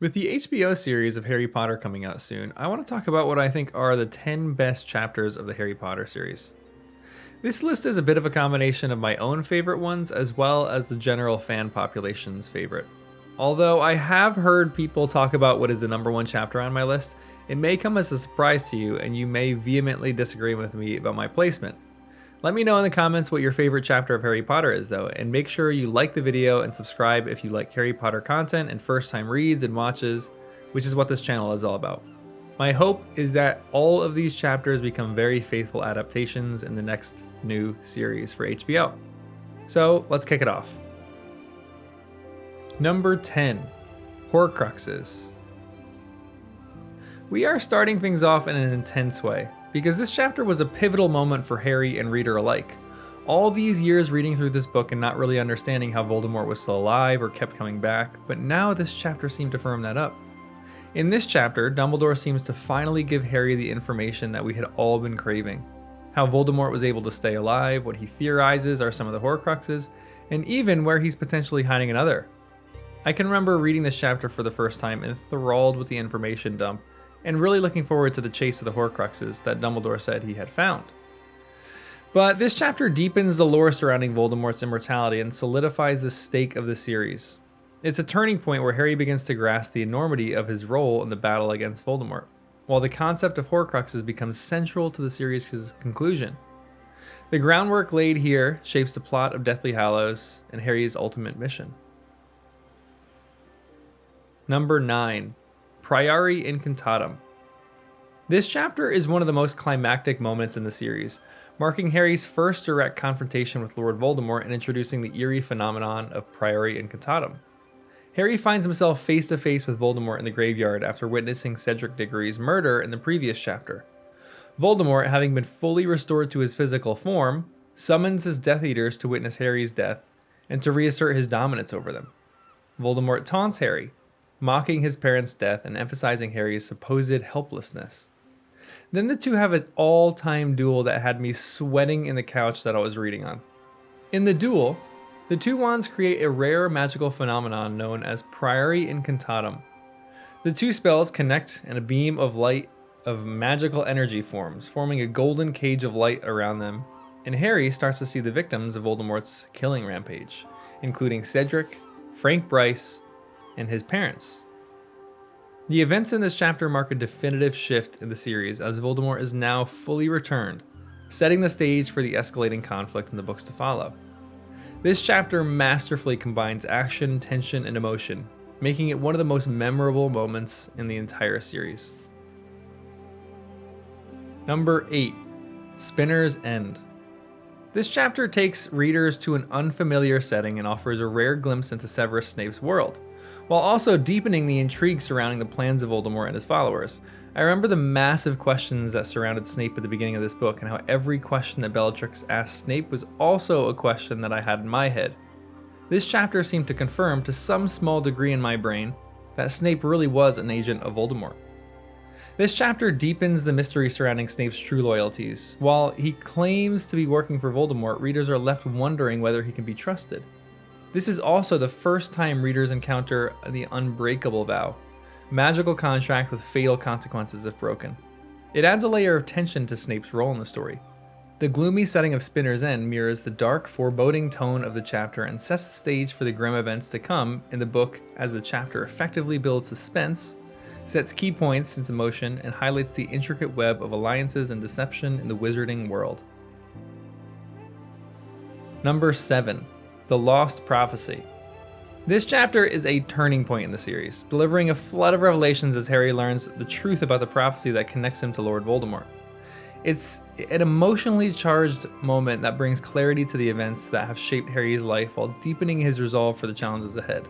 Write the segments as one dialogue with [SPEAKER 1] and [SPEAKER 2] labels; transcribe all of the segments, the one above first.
[SPEAKER 1] With the HBO series of Harry Potter coming out soon, I want to talk about what I think are the 10 best chapters of the Harry Potter series. This list is a bit of a combination of my own favorite ones as well as the general fan population's favorite. Although I have heard people talk about what is the number one chapter on my list, it may come as a surprise to you and you may vehemently disagree with me about my placement. Let me know in the comments what your favorite chapter of Harry Potter is though, and make sure you like the video and subscribe if you like Harry Potter content and first time reads and watches, which is what this channel is all about. My hope is that all of these chapters become very faithful adaptations in the next new series for HBO. So let's kick it off. Number 10, Horcruxes. We are starting things off in an intense way, because this chapter was a pivotal moment for Harry and reader alike. All these years reading through this book and not really understanding how Voldemort was still alive or kept coming back, but now this chapter seemed to firm that up. In this chapter, Dumbledore seems to finally give Harry the information that we had all been craving. How Voldemort was able to stay alive, what he theorizes are some of the Horcruxes, and even where he's potentially hiding another. I can remember reading this chapter for the first time enthralled with the information dump, and really looking forward to the chase of the Horcruxes that Dumbledore said he had found. But this chapter deepens the lore surrounding Voldemort's immortality and solidifies the stake of the series. It's a turning point where Harry begins to grasp the enormity of his role in the battle against Voldemort, while the concept of Horcruxes becomes central to the series' conclusion. The groundwork laid here shapes the plot of Deathly Hallows and Harry's ultimate mission. Number 9, Priori Incantatum. This chapter is one of the most climactic moments in the series, marking Harry's first direct confrontation with Lord Voldemort and introducing the eerie phenomenon of Priori Incantatum. Harry finds himself face to face with Voldemort in the graveyard after witnessing Cedric Diggory's murder in the previous chapter. Voldemort, having been fully restored to his physical form, summons his Death Eaters to witness Harry's death and to reassert his dominance over them. Voldemort taunts Harry, mocking his parents' death and emphasizing Harry's supposed helplessness. Then the two have an all-time duel that had me sweating in the couch that I was reading on. In the duel, the two wands create a rare magical phenomenon known as Priori Incantatum. The two spells connect and a beam of light of magical energy forms, forming a golden cage of light around them, and Harry starts to see the victims of Voldemort's killing rampage, including Cedric, Frank Bryce, and his parents. The events in this chapter mark a definitive shift in the series as Voldemort is now fully returned, setting the stage for the escalating conflict in the books to follow. This chapter masterfully combines action, tension, and emotion, making it one of the most memorable moments in the entire series. Number 8, Spinner's End. This chapter takes readers to an unfamiliar setting and offers a rare glimpse into Severus Snape's world, while also deepening the intrigue surrounding the plans of Voldemort and his followers. I remember the massive questions that surrounded Snape at the beginning of this book, and how every question that Bellatrix asked Snape was also a question that I had in my head. This chapter seemed to confirm to some small degree in my brain that Snape really was an agent of Voldemort. This chapter deepens the mystery surrounding Snape's true loyalties. While he claims to be working for Voldemort, readers are left wondering whether he can be trusted. This is also the first time readers encounter the unbreakable vow, magical contract with fatal consequences if broken. It adds a layer of tension to Snape's role in the story. The gloomy setting of Spinner's End mirrors the dark, foreboding tone of the chapter and sets the stage for the grim events to come in the book as the chapter effectively builds suspense, sets key points into motion, and highlights the intricate web of alliances and deception in the wizarding world. Number 7, The Lost Prophecy. This chapter is a turning point in the series, delivering a flood of revelations as Harry learns the truth about the prophecy that connects him to Lord Voldemort. It's an emotionally charged moment that brings clarity to the events that have shaped Harry's life while deepening his resolve for the challenges ahead.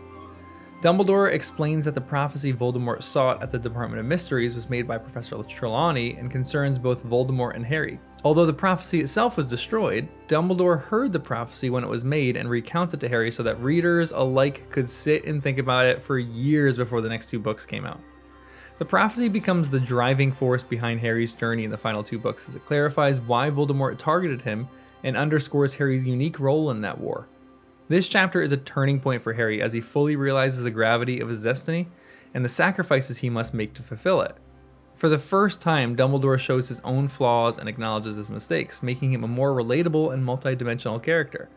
[SPEAKER 1] Dumbledore explains that the prophecy Voldemort sought at the Department of Mysteries was made by Professor Trelawney and concerns both Voldemort and Harry. Although the prophecy itself was destroyed, Dumbledore heard the prophecy when it was made and recounts it to Harry so that readers alike could sit and think about it for years before the next two books came out. The prophecy becomes the driving force behind Harry's journey in the final two books as it clarifies why Voldemort targeted him and underscores Harry's unique role in that war. This chapter is a turning point for Harry as he fully realizes the gravity of his destiny and the sacrifices he must make to fulfill it. For the first time, Dumbledore shows his own flaws and acknowledges his mistakes, making him a more relatable and multidimensional character.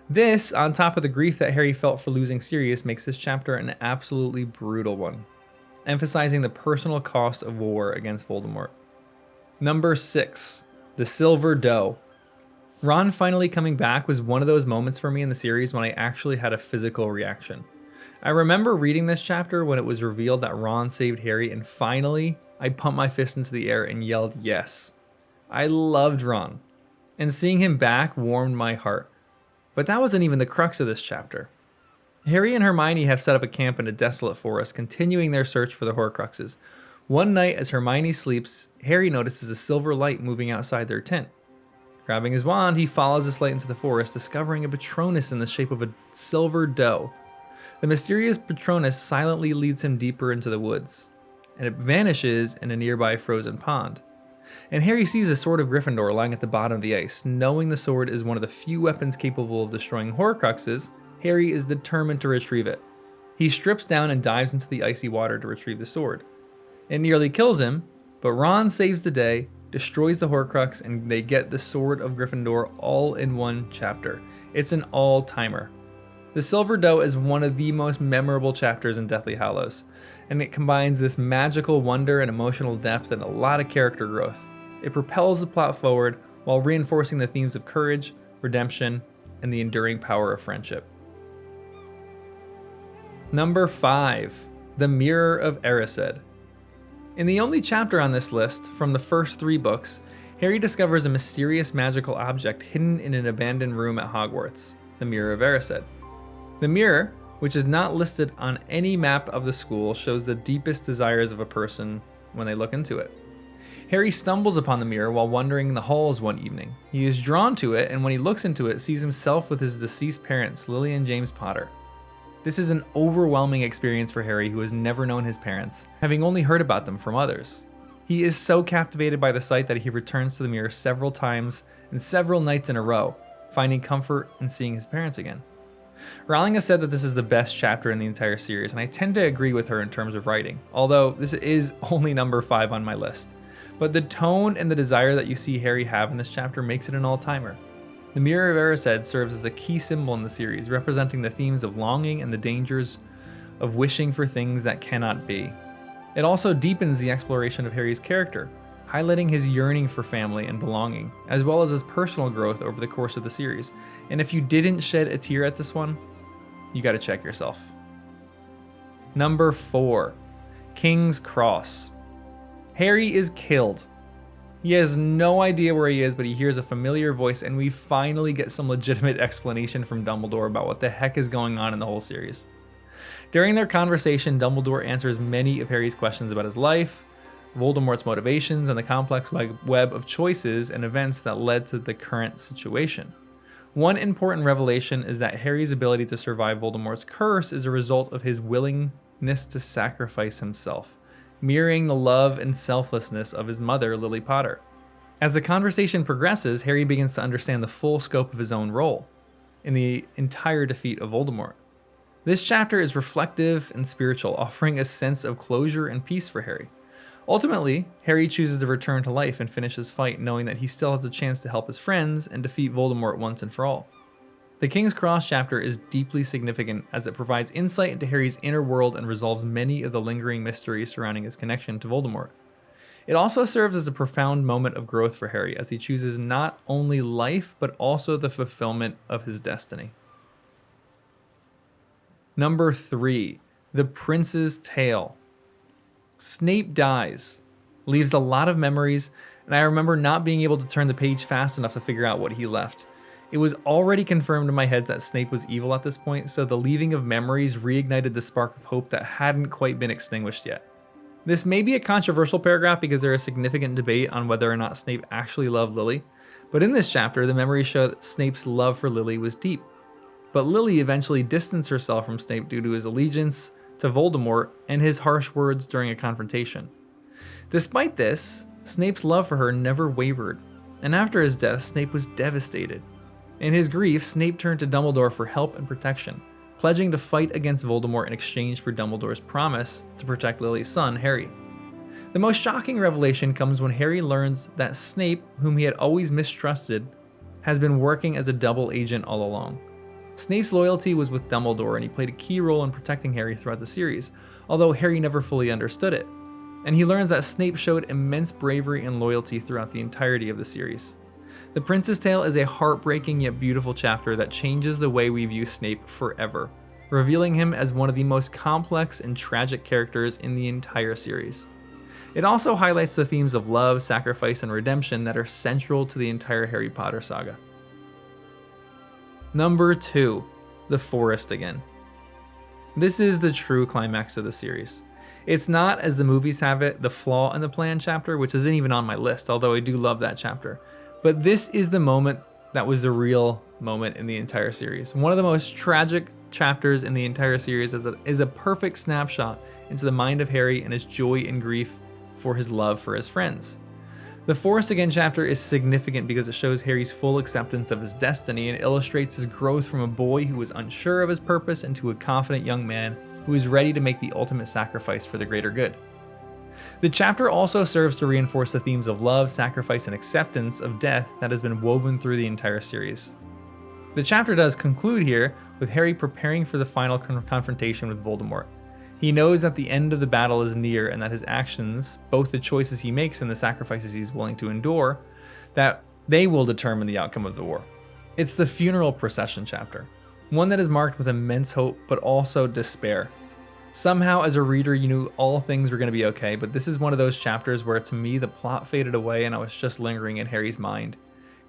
[SPEAKER 1] This, on top of the grief that Harry felt for losing Sirius, makes this chapter an absolutely brutal one, emphasizing the personal cost of war against Voldemort. Number 6. The Silver Doe. Ron finally coming back was one of those moments for me in the series when I actually had a physical reaction. I remember reading this chapter when it was revealed that Ron saved Harry, and finally, I pumped my fist into the air and yelled yes. I loved Ron, and seeing him back warmed my heart. But that wasn't even the crux of this chapter. Harry and Hermione have set up a camp in a desolate forest, continuing their search for the Horcruxes. One night, as Hermione sleeps, Harry notices a silver light moving outside their tent. Grabbing his wand, he follows this light into the forest, discovering a Patronus in the shape of a silver doe. The mysterious Patronus silently leads him deeper into the woods, and it vanishes in a nearby frozen pond. And Harry sees a sword of Gryffindor lying at the bottom of the ice. Knowing the sword is one of the few weapons capable of destroying Horcruxes, Harry is determined to retrieve it. He strips down and dives into the icy water to retrieve the sword. It nearly kills him, but Ron saves the day, destroys the Horcrux, and they get the Sword of Gryffindor all in one chapter. It's an all-timer. The Silver Doe is one of the most memorable chapters in Deathly Hallows, and it combines this magical wonder and emotional depth and a lot of character growth. It propels the plot forward while reinforcing the themes of courage, redemption, and the enduring power of friendship. Number 5. The Mirror of Erised. In the only chapter on this list, from the first 3 books, Harry discovers a mysterious magical object hidden in an abandoned room at Hogwarts, the Mirror of Erised. The mirror, which is not listed on any map of the school, shows the deepest desires of a person when they look into it. Harry stumbles upon the mirror while wandering the halls one evening. He is drawn to it, and when he looks into it, sees himself with his deceased parents, Lily and James Potter. This is an overwhelming experience for Harry, who has never known his parents, having only heard about them from others. He is so captivated by the sight that he returns to the mirror several times and several nights in a row, finding comfort in seeing his parents again. Rowling has said that this is the best chapter in the entire series, and I tend to agree with her in terms of writing, although this is only number 5 on my list. But the tone and the desire that you see Harry have in this chapter makes it an all-timer. The Mirror of Erised serves as a key symbol in the series, representing the themes of longing and the dangers of wishing for things that cannot be. It also deepens the exploration of Harry's character, highlighting his yearning for family and belonging, as well as his personal growth over the course of the series. And if you didn't shed a tear at this one, you gotta check yourself. Number 4. King's Cross. Harry is killed. He has no idea where he is, but he hears a familiar voice, and we finally get some legitimate explanation from Dumbledore about what the heck is going on in the whole series. During their conversation, Dumbledore answers many of Harry's questions about his life, Voldemort's motivations, and the complex web of choices and events that led to the current situation. One important revelation is that Harry's ability to survive Voldemort's curse is a result of his willingness to sacrifice himself, mirroring the love and selflessness of his mother, Lily Potter. As the conversation progresses, Harry begins to understand the full scope of his own role in the entire defeat of Voldemort. This chapter is reflective and spiritual, offering a sense of closure and peace for Harry. Ultimately, Harry chooses to return to life and finish his fight, knowing that he still has a chance to help his friends and defeat Voldemort once and for all. The King's Cross chapter is deeply significant as it provides insight into Harry's inner world and resolves many of the lingering mysteries surrounding his connection to Voldemort. It also serves as a profound moment of growth for Harry as he chooses not only life, but also the fulfillment of his destiny. Number 3. The Prince's Tale. Snape dies, leaves a lot of memories, and I remember not being able to turn the page fast enough to figure out what he left. It was already confirmed in my head that Snape was evil at this point, so the leaving of memories reignited the spark of hope that hadn't quite been extinguished yet. This may be a controversial paragraph because there is significant debate on whether or not Snape actually loved Lily, but in this chapter, the memories show that Snape's love for Lily was deep. But Lily eventually distanced herself from Snape due to his allegiance to Voldemort and his harsh words during a confrontation. Despite this, Snape's love for her never wavered, and after his death, Snape was devastated. In his grief, Snape turned to Dumbledore for help and protection, pledging to fight against Voldemort in exchange for Dumbledore's promise to protect Lily's son, Harry. The most shocking revelation comes when Harry learns that Snape, whom he had always mistrusted, has been working as a double agent all along. Snape's loyalty was with Dumbledore, and he played a key role in protecting Harry throughout the series, although Harry never fully understood it. And he learns that Snape showed immense bravery and loyalty throughout the entirety of the series. The Prince's Tale is a heartbreaking yet beautiful chapter that changes the way we view Snape forever, revealing him as one of the most complex and tragic characters in the entire series. It also highlights the themes of love, sacrifice, and redemption that are central to the entire Harry Potter saga. Number 2, The Forest Again. This is the true climax of the series. It's not, as the movies have it, the flaw in the plan chapter, which isn't even on my list, although I do love that chapter. But this is the moment that was the real moment in the entire series. One of the most tragic chapters in the entire series is a perfect snapshot into the mind of Harry and his joy and grief for his love for his friends. The Forest Again chapter is significant because it shows Harry's full acceptance of his destiny and illustrates his growth from a boy who was unsure of his purpose into a confident young man who is ready to make the ultimate sacrifice for the greater good. The chapter also serves to reinforce the themes of love, sacrifice, and acceptance of death that has been woven through the entire series. The chapter does conclude here with Harry preparing for the final confrontation with Voldemort. He knows that the end of the battle is near and that his actions, both the choices he makes and the sacrifices he's willing to endure, that they will determine the outcome of the war. It's the funeral procession chapter, one that is marked with immense hope but also despair. Somehow as a reader you knew all things were going to be okay, but this is one of those chapters where to me the plot faded away and I was just lingering in Harry's mind,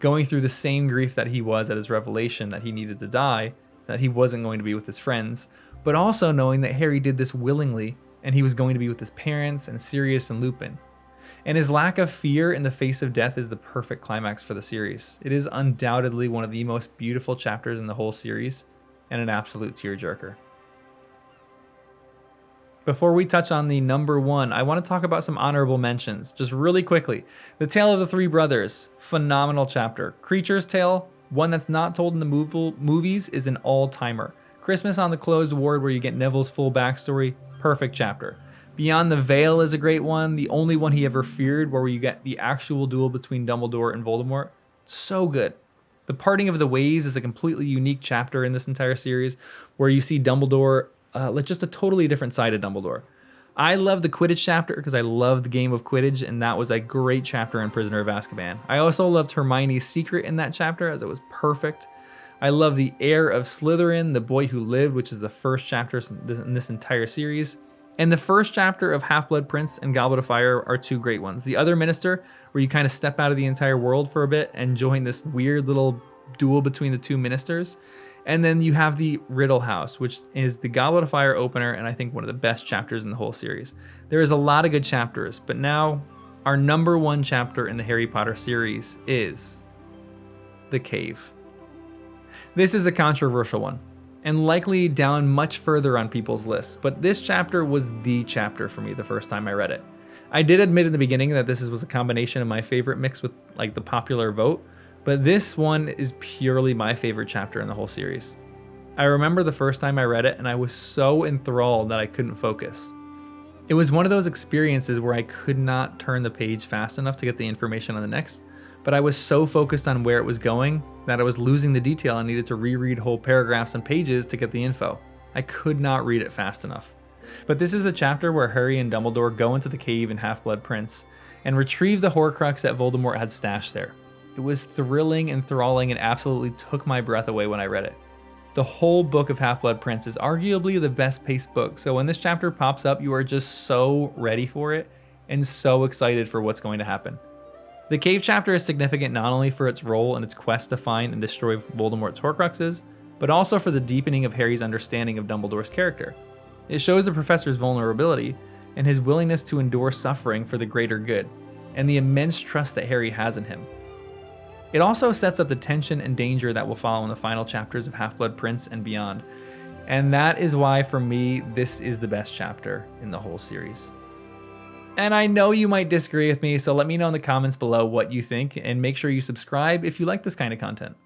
[SPEAKER 1] going through the same grief that he was at his revelation that he needed to die, that he wasn't going to be with his friends, but also knowing that Harry did this willingly and he was going to be with his parents and Sirius and Lupin. And his lack of fear in the face of death is the perfect climax for the series. It is undoubtedly one of the most beautiful chapters in the whole series and an absolute tearjerker. Before we touch on the number 1, I want to talk about some honorable mentions, just really quickly. The Tale of the Three Brothers, phenomenal chapter. Creature's Tale, one that's not told in the movies, is an all-timer. Christmas on the Closed Ward, where you get Neville's full backstory, perfect chapter. Beyond the Veil is a great one, the only one he ever feared, where you get the actual duel between Dumbledore and Voldemort. So good. The Parting of the Ways is a completely unique chapter in this entire series, where you see Dumbledore, just a totally different side of Dumbledore. I love the Quidditch chapter because I love the game of Quidditch, and that was a great chapter in Prisoner of Azkaban. I also loved Hermione's secret in that chapter, as it was perfect. I love the Heir of Slytherin, The Boy Who Lived, which is the first chapter in this entire series. And the first chapter of Half-Blood Prince and Goblet of Fire are two great ones. The Other Minister, where you kind of step out of the entire world for a bit and join this weird little duel between the two ministers. And then you have the Riddle House, which is the Goblet of Fire opener and I think one of the best chapters in the whole series. There is a lot of good chapters, but now our number 1 chapter in the Harry Potter series is The Cave. This is a controversial one, and likely down much further on people's lists, but this chapter was the chapter for me the first time I read it. I did admit in the beginning that this was a combination of my favorite mixed with like the popular vote, but this one is purely my favorite chapter in the whole series. I remember the first time I read it and I was so enthralled that I couldn't focus. It was one of those experiences where I could not turn the page fast enough to get the information on the next, but I was so focused on where it was going that I was losing the detail and needed to reread whole paragraphs and pages to get the info. I could not read it fast enough. But this is the chapter where Harry and Dumbledore go into the cave in Half-Blood Prince and retrieve the Horcrux that Voldemort had stashed there. It was thrilling, enthralling, and absolutely took my breath away when I read it. The whole book of Half-Blood Prince is arguably the best paced book, so when this chapter pops up, you are just so ready for it and so excited for what's going to happen. The cave chapter is significant not only for its role in its quest to find and destroy Voldemort's Horcruxes, but also for the deepening of Harry's understanding of Dumbledore's character. It shows the professor's vulnerability and his willingness to endure suffering for the greater good, and the immense trust that Harry has in him. It also sets up the tension and danger that will follow in the final chapters of Half-Blood Prince and beyond, and that is why, for me, this is the best chapter in the whole series. And I know you might disagree with me, so let me know in the comments below what you think, and make sure you subscribe if you like this kind of content.